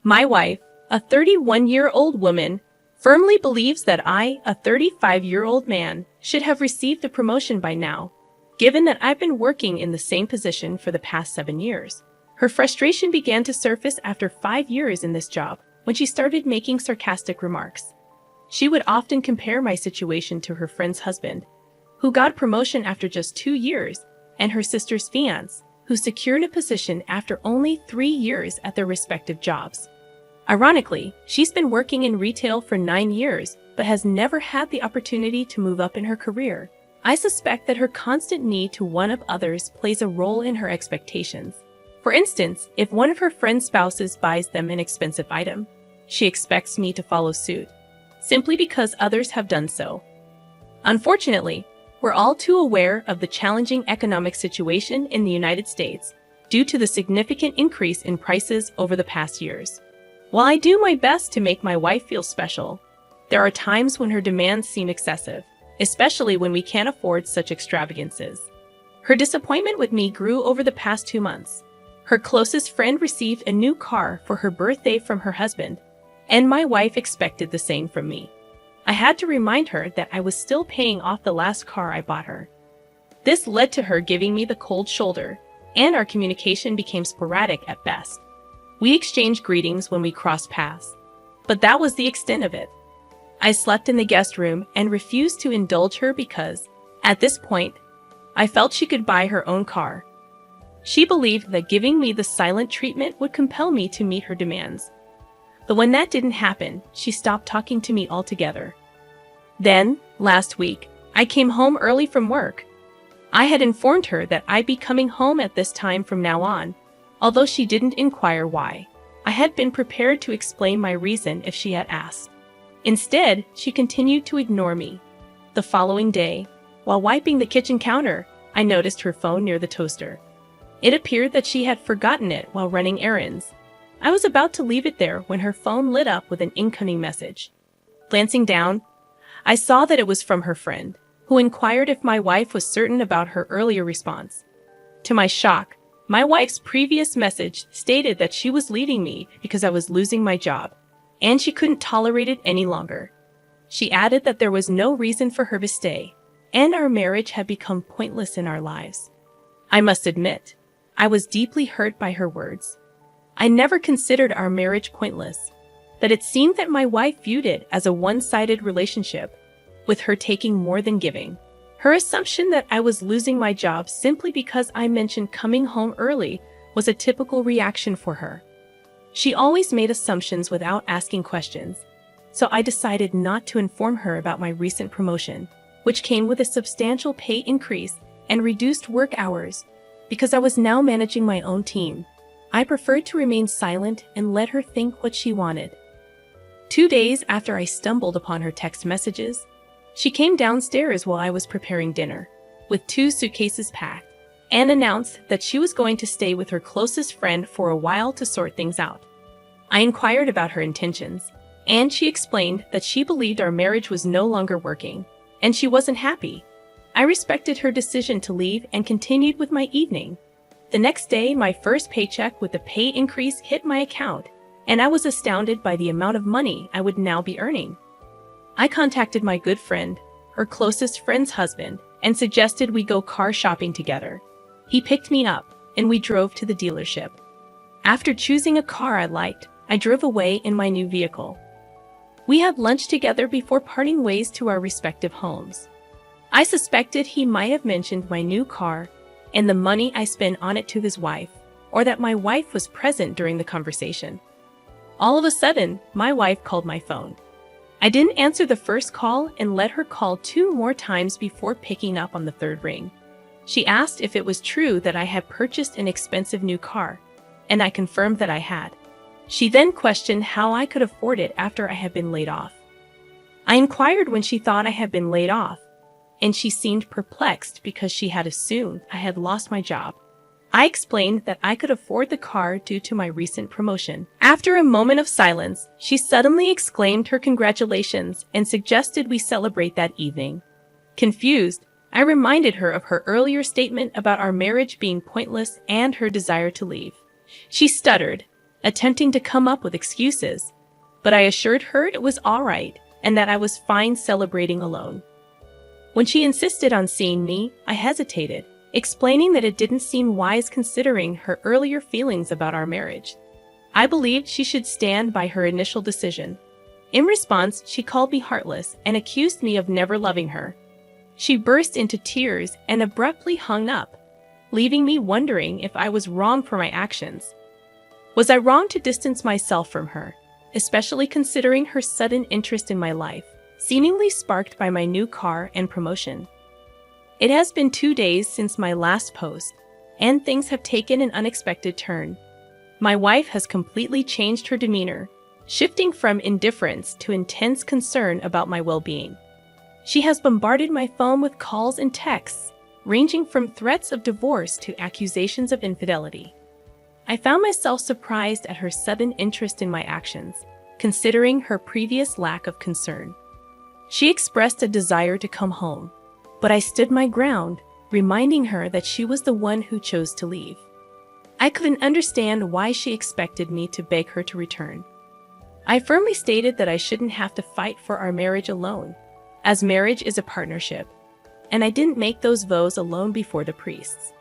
My wife, a 31-year-old woman, firmly believes that I, a 35-year-old man, should have received the promotion by now, given that I've been working in the same position for the past 7 years. Her frustration began to surface after 5 years in this job, when she started making sarcastic remarks. She would often compare my situation to her friend's husband, who got promotion after just 2 years, and her sister's fiancé, who secured a position after only 3 years at their respective jobs. Ironically, she's been working in retail for 9 years, but has never had the opportunity to move up in her career. I suspect that her constant need to one-up others plays a role in her expectations. For instance, if one of her friend's spouses buys them an expensive item, she expects me to follow suit, simply because others have done so. Unfortunately, we're all too aware of the challenging economic situation in the United States due to the significant increase in prices over the past years. While I do my best to make my wife feel special, there are times when her demands seem excessive, especially when we can't afford such extravagances. Her disappointment with me grew over the past 2 months. Her closest friend received a new car for her birthday from her husband, and my wife expected the same from me. I had to remind her that I was still paying off the last car I bought her. This led to her giving me the cold shoulder, and our communication became sporadic at best. We exchanged greetings when we crossed paths, but that was the extent of it. I slept in the guest room and refused to indulge her because, at this point, I felt she could buy her own car. She believed that giving me the silent treatment would compel me to meet her demands. But when that didn't happen, she stopped talking to me altogether. Then, last week, I came home early from work. I had informed her that I'd be coming home at this time from now on, although she didn't inquire why. I had been prepared to explain my reason if she had asked. Instead, she continued to ignore me. The following day, while wiping the kitchen counter, I noticed her phone near the toaster. It appeared that she had forgotten it while running errands. I was about to leave it there when her phone lit up with an incoming message. Glancing down, I saw that it was from her friend, who inquired if my wife was certain about her earlier response. To my shock, my wife's previous message stated that she was leaving me because I was losing my job, and she couldn't tolerate it any longer. She added that there was no reason for her to stay, and our marriage had become pointless in our lives. I must admit, I was deeply hurt by her words. I never considered our marriage pointless, but it seemed that my wife viewed it as a one-sided relationship, with her taking more than giving. Her assumption that I was losing my job simply because I mentioned coming home early was a typical reaction for her. She always made assumptions without asking questions, so I decided not to inform her about my recent promotion, which came with a substantial pay increase and reduced work hours. Because I was now managing my own team, I preferred to remain silent and let her think what she wanted. 2 days after I stumbled upon her text messages, she came downstairs while I was preparing dinner, with 2 suitcases packed, and announced that she was going to stay with her closest friend for a while to sort things out. I inquired about her intentions, and she explained that she believed our marriage was no longer working, and she wasn't happy. I respected her decision to leave and continued with my evening. The next day, my first paycheck with the pay increase hit my account, and I was astounded by the amount of money I would now be earning. I contacted my good friend, her closest friend's husband, and suggested we go car shopping together. He picked me up, and we drove to the dealership. After choosing a car I liked, I drove away in my new vehicle. We had lunch together before parting ways to our respective homes. I suspected he might have mentioned my new car and the money I spent on it to his wife, or that my wife was present during the conversation. All of a sudden, my wife called my phone. I didn't answer the first call and let her call 2 more times before picking up on the 3rd ring. She asked if it was true that I had purchased an expensive new car, and I confirmed that I had. She then questioned how I could afford it after I had been laid off. I inquired when she thought I had been laid off, and she seemed perplexed because she had assumed I had lost my job. I explained that I could afford the car due to my recent promotion. After a moment of silence, she suddenly exclaimed her congratulations and suggested we celebrate that evening. Confused, I reminded her of her earlier statement about our marriage being pointless and her desire to leave. She stuttered, attempting to come up with excuses, but I assured her it was all right and that I was fine celebrating alone. When she insisted on seeing me, I hesitated, explaining that it didn't seem wise considering her earlier feelings about our marriage. I believed she should stand by her initial decision. In response, she called me heartless and accused me of never loving her. She burst into tears and abruptly hung up, leaving me wondering if I was wrong for my actions. Was I wrong to distance myself from her, especially considering her sudden interest in my life, seemingly sparked by my new car and promotion? It has been 2 days since my last post, and things have taken an unexpected turn. My wife has completely changed her demeanor, shifting from indifference to intense concern about my well-being. She has bombarded my phone with calls and texts, ranging from threats of divorce to accusations of infidelity. I found myself surprised at her sudden interest in my actions, considering her previous lack of concern. She expressed a desire to come home, but I stood my ground, reminding her that she was the one who chose to leave. I couldn't understand why she expected me to beg her to return. I firmly stated that I shouldn't have to fight for our marriage alone, as marriage is a partnership, and I didn't make those vows alone before the priests.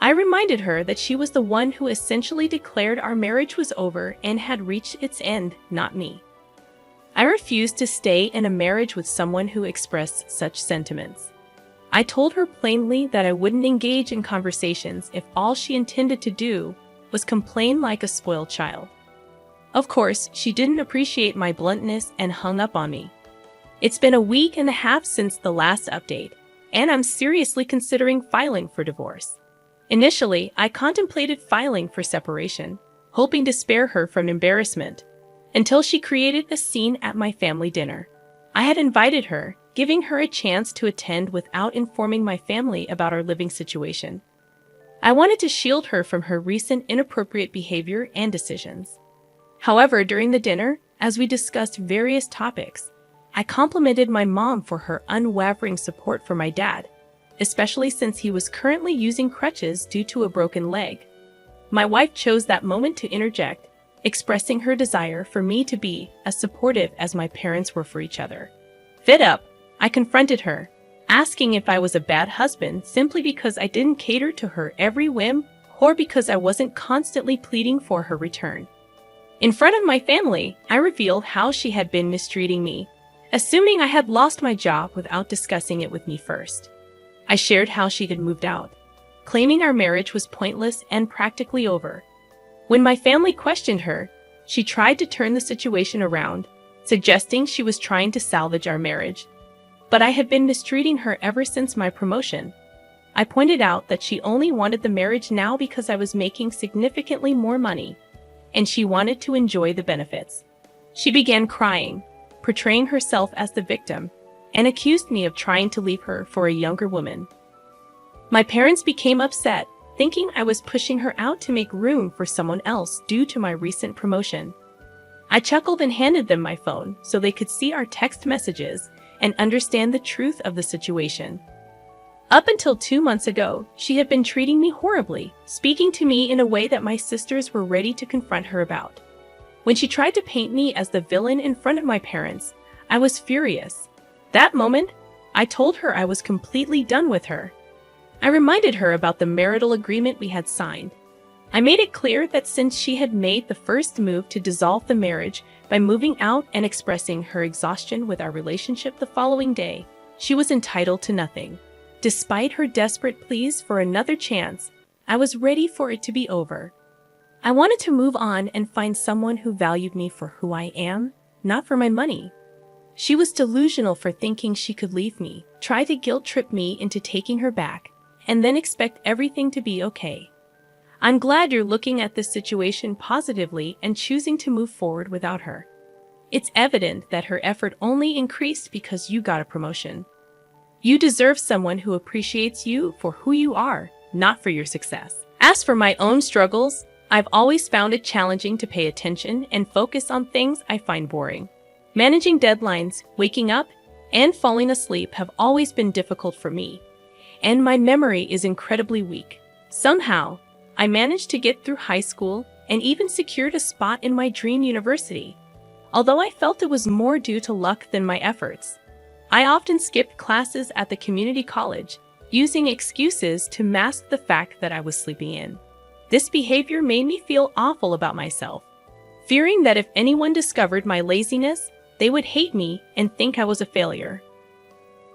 I reminded her that she was the one who essentially declared our marriage was over and had reached its end, not me. I refused to stay in a marriage with someone who expressed such sentiments. I told her plainly that I wouldn't engage in conversations if all she intended to do was complain like a spoiled child. Of course, she didn't appreciate my bluntness and hung up on me. It's been a week and a half since the last update, and I'm seriously considering filing for divorce. Initially, I contemplated filing for separation, hoping to spare her from embarrassment, until she created a scene at my family dinner. I had invited her, giving her a chance to attend without informing my family about our living situation. I wanted to shield her from her recent inappropriate behavior and decisions. However, during the dinner, as we discussed various topics, I complimented my mom for her unwavering support for my dad, especially since he was currently using crutches due to a broken leg. My wife chose that moment to interject, expressing her desire for me to be as supportive as my parents were for each other. Fed up, I confronted her, asking if I was a bad husband simply because I didn't cater to her every whim or because I wasn't constantly pleading for her return. In front of my family, I revealed how she had been mistreating me, assuming I had lost my job without discussing it with me first. I shared how she had moved out, claiming our marriage was pointless and practically over. When my family questioned her, she tried to turn the situation around, suggesting she was trying to salvage our marriage. But I had been mistreating her ever since my promotion. I pointed out that she only wanted the marriage now because I was making significantly more money, and she wanted to enjoy the benefits. She began crying, portraying herself as the victim, and accused me of trying to leave her for a younger woman. My parents became upset, thinking I was pushing her out to make room for someone else due to my recent promotion. I chuckled and handed them my phone so they could see our text messages and understand the truth of the situation. Up until 2 months ago, she had been treating me horribly, speaking to me in a way that my sisters were ready to confront her about. When she tried to paint me as the villain in front of my parents, I was furious. That moment, I told her I was completely done with her. I reminded her about the marital agreement we had signed. I made it clear that since she had made the first move to dissolve the marriage by moving out and expressing her exhaustion with our relationship the following day, she was entitled to nothing. Despite her desperate pleas for another chance, I was ready for it to be over. I wanted to move on and find someone who valued me for who I am, not for my money. She was delusional for thinking she could leave me, try to guilt-trip me into taking her back, and then expect everything to be okay. I'm glad you're looking at this situation positively and choosing to move forward without her. It's evident that her effort only increased because you got a promotion. You deserve someone who appreciates you for who you are, not for your success. As for my own struggles, I've always found it challenging to pay attention and focus on things I find boring. Managing deadlines, waking up, and falling asleep have always been difficult for me, and my memory is incredibly weak. Somehow, I managed to get through high school and even secured a spot in my dream university. Although I felt it was more due to luck than my efforts, I often skipped classes at the community college, using excuses to mask the fact that I was sleeping in. This behavior made me feel awful about myself, fearing that if anyone discovered my laziness, they would hate me and think I was a failure.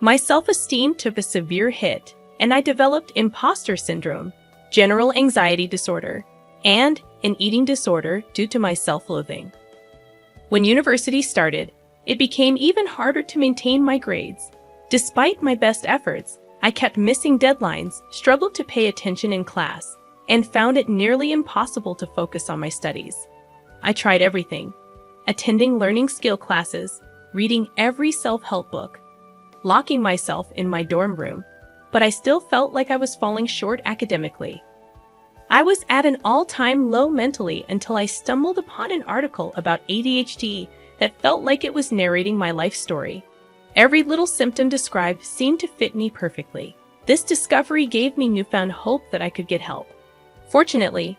My self-esteem took a severe hit, and I developed imposter syndrome, general anxiety disorder, and an eating disorder due to my self-loathing. When university started, it became even harder to maintain my grades. Despite my best efforts, I kept missing deadlines, struggled to pay attention in class, and found it nearly impossible to focus on my studies. I tried everything: attending learning skill classes, reading every self-help book, locking myself in my dorm room, but I still felt like I was falling short academically. I was at an all-time low mentally until I stumbled upon an article about ADHD that felt like it was narrating my life story. Every little symptom described seemed to fit me perfectly. This discovery gave me newfound hope that I could get help. Fortunately,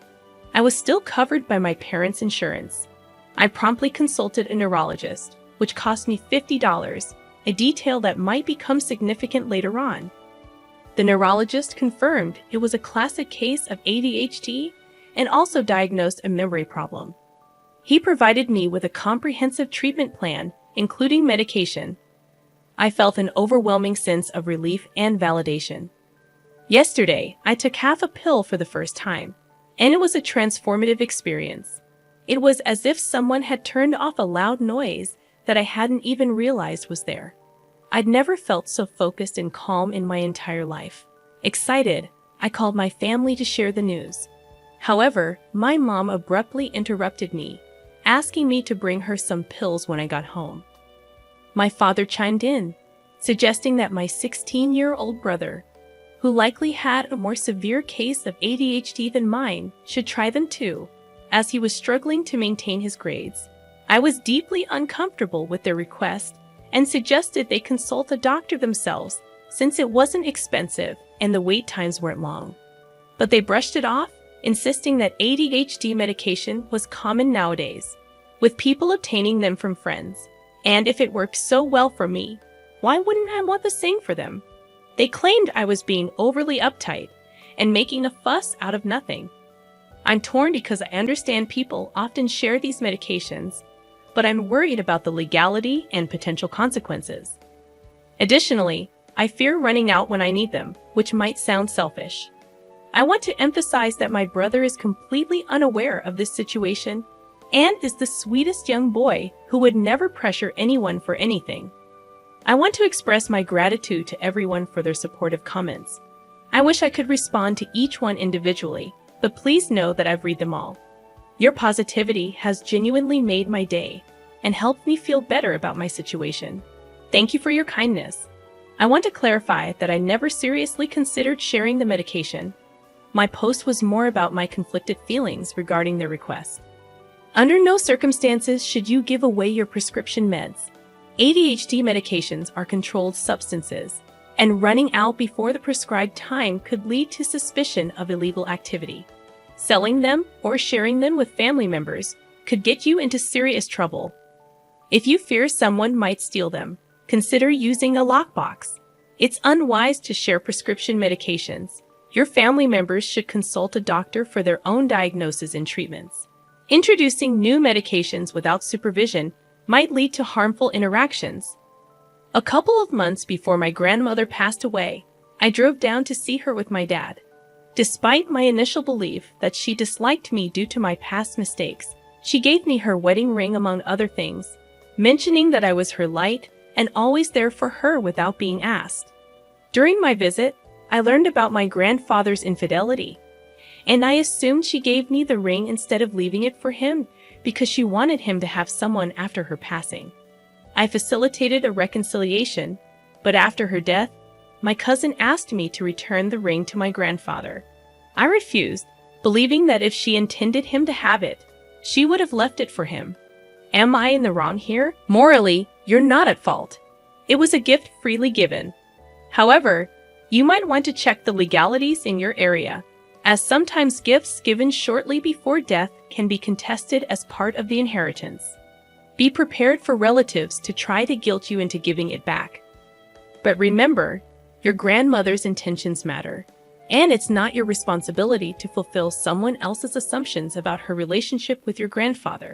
I was still covered by my parents' insurance. I promptly consulted a neurologist, which cost me $50, a detail that might become significant later on. The neurologist confirmed it was a classic case of ADHD and also diagnosed a memory problem. He provided me with a comprehensive treatment plan, including medication. I felt an overwhelming sense of relief and validation. Yesterday, I took half a pill for the first time, and it was a transformative experience. It was as if someone had turned off a loud noise that I hadn't even realized was there. I'd never felt so focused and calm in my entire life. Excited, I called my family to share the news. However, my mom abruptly interrupted me, asking me to bring her some pills when I got home. My father chimed in, suggesting that my 16-year-old brother, who likely had a more severe case of ADHD than mine, should try them too, as he was struggling to maintain his grades. I was deeply uncomfortable with their request and suggested they consult a doctor themselves, since it wasn't expensive and the wait times weren't long. But they brushed it off, insisting that ADHD medication was common nowadays, with people obtaining them from friends. And if it worked so well for me, why wouldn't I want the same for them? They claimed I was being overly uptight and making a fuss out of nothing. I'm torn because I understand people often share these medications, but I'm worried about the legality and potential consequences. Additionally, I fear running out when I need them, which might sound selfish. I want to emphasize that my brother is completely unaware of this situation and is the sweetest young boy who would never pressure anyone for anything. I want to express my gratitude to everyone for their supportive comments. I wish I could respond to each one individually, but please know that I've read them all. Your positivity has genuinely made my day and helped me feel better about my situation. Thank you for your kindness. I want to clarify that I never seriously considered sharing the medication. My post was more about my conflicted feelings regarding their request. Under no circumstances should you give away your prescription meds. ADHD medications are controlled substances, and running out before the prescribed time could lead to suspicion of illegal activity. Selling them or sharing them with family members could get you into serious trouble. If you fear someone might steal them, consider using a lockbox. It's unwise to share prescription medications. Your family members should consult a doctor for their own diagnosis and treatments. Introducing new medications without supervision might lead to harmful interactions. A couple of months before my grandmother passed away, I drove down to see her with my dad. Despite my initial belief that she disliked me due to my past mistakes, she gave me her wedding ring among other things, mentioning that I was her light and always there for her without being asked. During my visit, I learned about my grandfather's infidelity, and I assumed she gave me the ring instead of leaving it for him because she wanted him to have someone after her passing. I facilitated a reconciliation, but after her death, my cousin asked me to return the ring to my grandfather. I refused, believing that if she intended him to have it, she would have left it for him. Am I in the wrong here? Morally, you're not at fault. It was a gift freely given. However, you might want to check the legalities in your area. as sometimes gifts given shortly before death can be contested as part of the inheritance. Be prepared for relatives to try to guilt you into giving it back. But remember, your grandmother's intentions matter, and it's not your responsibility to fulfill someone else's assumptions about her relationship with your grandfather.